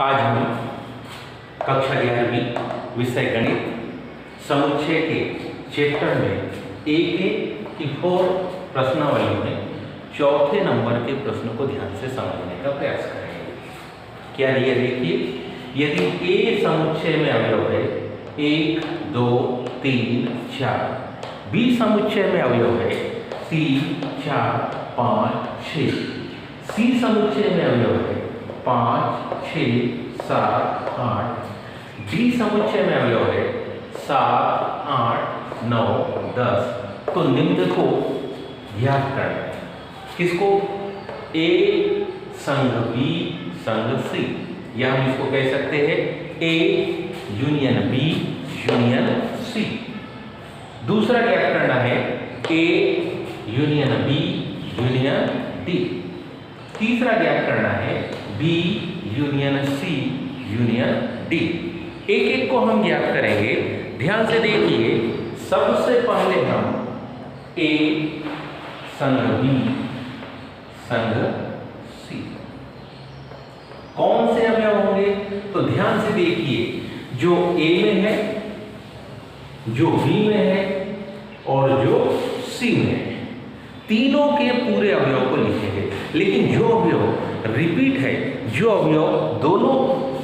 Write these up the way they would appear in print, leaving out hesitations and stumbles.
आज हम कक्षा 11वीं विषय गणित समुच्चय के चैप्टर में एक की 4 प्रश्नावली में चौथे नंबर के प्रश्न को ध्यान से समझने का प्रयास करेंगे। क्या ये देखिए, यदि ए समुच्चय में अवयव है 1 2 3 4, बी समुच्चय में अवयव है 3 4 5 6, सी समुच्चय में अवयव है 5 6 7 8, डी समुच्चय में अवयव है 7 8 9 10, तो निम्न को ज्ञात करना है। किसको? ए संग बी संग सी, या हम इसको कह सकते हैं A union B union C. दूसरा ज्ञात करना है A union B union D. तीसरा ज्ञात करना है B union C union D. एक एक को हम ज्ञात करेंगे। ध्यान से देखिए, सबसे पहले हम ए संग बी संग सी, कौन से अवयव होंगे? तो ध्यान से देखिए, जो ए में है, जो बी में है और जो सी में है, तीनों के पूरे अवयव को लिखेंगे। लेकिन जो अवयव रिपीट है, जो अवयव दोनों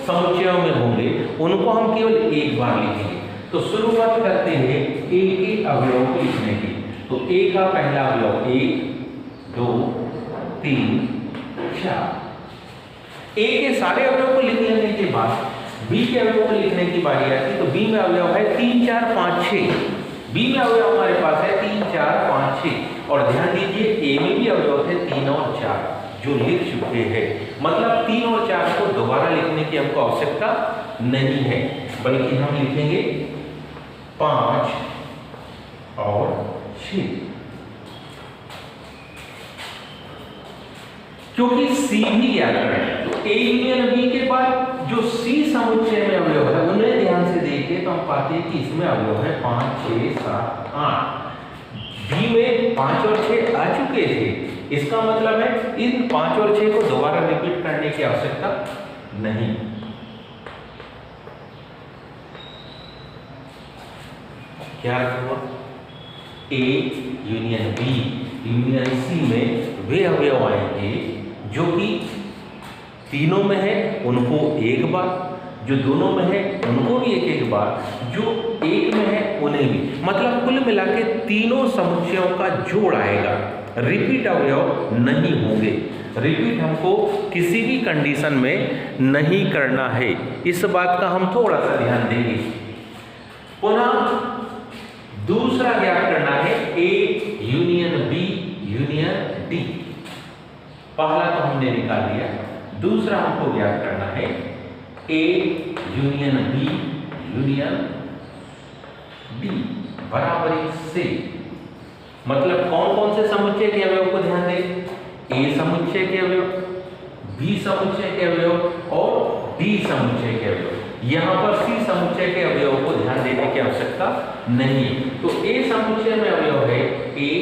समुच्चयों में होंगे, उनको हम केवल एक बार लिखेंगे। तो शुरुआत करते हैं ए के अवयव को लिखने की। तो ए का पहला अवयव 1 2 3 4। ए के सारे अवयव को लिख लेने के बाद बी के अवयव को लिखने की बारी आती है। तो बी में अवयव है 3 4 5 6। बी में अवयव हमारे पास है 3 4 5 6। और ध्यान दीजिए, ए में भी अवयव थे 3 और 4 जो लिख चुके हैं। मतलब 3 और 4 को दोबारा लिखने की हमको आवश्यकता नहीं है, बल्कि हम लिखेंगे 5 और 6, क्योंकि सी भी ज्ञात करें। तो ए यूनियन बी के बाद जो सी समुच्चय में अवयव है, उन्हें ध्यान से देखिए तो हम पाते हैं कि इसमें अवयव है 5 6 7 8। बी में 5 और 6 आ चुके थे। इसका मतलब है इन 5 और 6 को दोबारा रिपीट करने की आवश्यकता नहीं। क्या हुआ? A union B union C में वे अवयव आएंगे जो कि तीनों में है उनको एक बार, जो दोनों में है उनको भी एक एक बार, जो एक में है उन्हें भी। मतलब कुल मिला के तीनों समुच्चयों का जोड़ आएगा। रिपीट अवयव नहीं होंगे। रिपीट हमको किसी भी कंडीशन में नहीं करना है। इस बात का हम थोड़ा सा ध्यान देंगे। पुनः दूसरा ज्ञात करना है A union B union D. पहला तो हमने निकाल दिया, दूसरा हमको ज्ञात करना है A union B union D बराबरी से। मतलब कौन कौन से समुच्चय के अवयव को ध्यान दें? ए समुच्चय के अवयव, बी समुच्चय के अवयव और डी समुच्चय के अवयव। यहां पर सी समुच्चय के अवयव को ध्यान देने की आवश्यकता नहीं। तो ए समुच्चय में अवयव है 1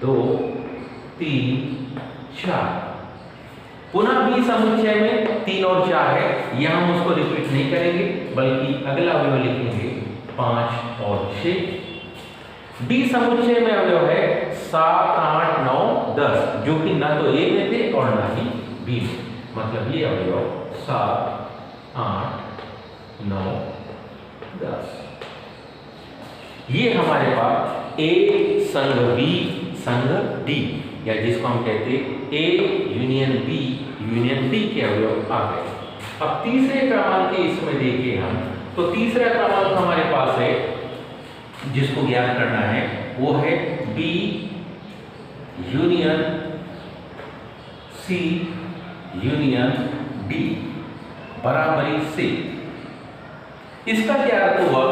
2 3 4। पुनः बी समुच्चय में 3 और 4 है। यहां हम उसको रिपीट नहीं करेंगे, बल्कि अगला अवयव लिखेंगे 5 और 6। डी समुच्चय में अवयव है 7 8 9 10, जो कि ना तो ए में थे और ना ही बी में। मतलब ये अवयव 7 8 9 10। ये हमारे पास ए संग बी संग डी, या जिसको हम कहते हैं A union B union D के अवयव आ गए। अब तीसरे क्रमांक के इसमें देखिए हम, तो तीसरा क्रमांक हमारे पास है जिसको ज्ञात करना है, वो है B union C union D बराबरी से। इसका क्या अर्थ हुआ?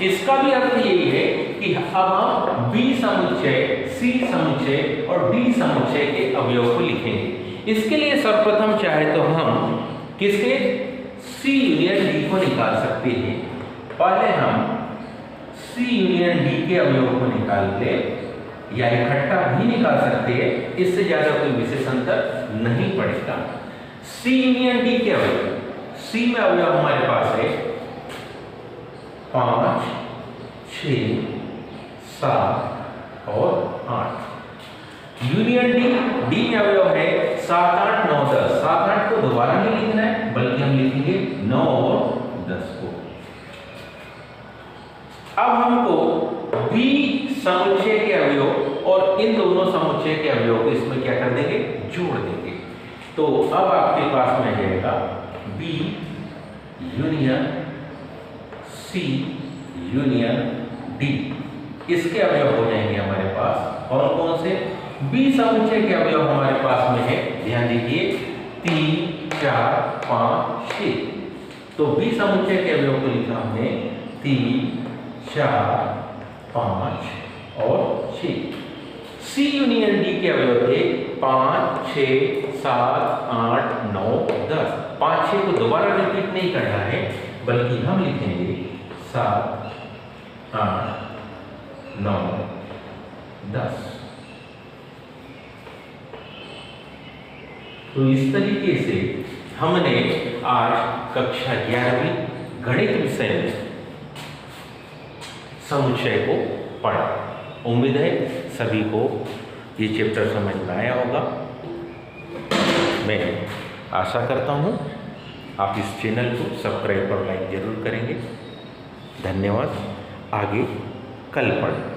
इसका भी अर्थ यही है कि अब हम बी समुच्चय, सी समुच्चय और डी समुच्चय के अवयव को लिखेंगे। इसके लिए सर्वप्रथम चाहे तो हम किसके सी यूनियन डी को निकाल सकते हैं। पहले हम सी यूनियन डी के अवयव को निकाल ले, या इकट्ठा भी निकाल सकते हैं। इससे ज्यादा कोई विशेष अंतर नहीं पड़ेगा। सी यूनियन डी के अवयव, सी में अवयव हमारे पास है 5, 6, 7 और 8। यूनियन डी में अवयव है 7, 8, 9, 10। 7, 8 को दोबारा नहीं लिखना है, बल्कि हम लिखेंगे 9 और 10 को। अब हमको बी समुच्चय के अवयव और इन दोनों समुच्चय के अवयव को इसमें क्या कर देंगे, जोड़ देंगे। तो अब आपके पास में जाएगा B union C union D. इसके अवयव हो जाएंगे हमारे पास और कौन से, बी समुच्चय के अवयव हमारे पास में है, ध्यान दीजिए 3, 4, 5, 6। तो बी समुच्चय के अवयव को लिखा हमने 3, 4, 5 और 6। सी यूनियन डी के अवयव थे 5, 6, 7, 8, 9, 10। 5, 6 को दोबारा रिपीट नहीं करना है, बल्कि हम लिखेंगे 7, 8, 9, 10। तो इस तरीके से हमने आज कक्षा 11वीं गणित विषय में समुच्चय को पढ़ा। उम्मीद है सभी को ये चैप्टर समझ में आया होगा। मैं आशा करता हूँ आप इस चैनल को सब्सक्राइब और लाइक जरूर करेंगे। धन्यवाद। आगे कल पढ़ें।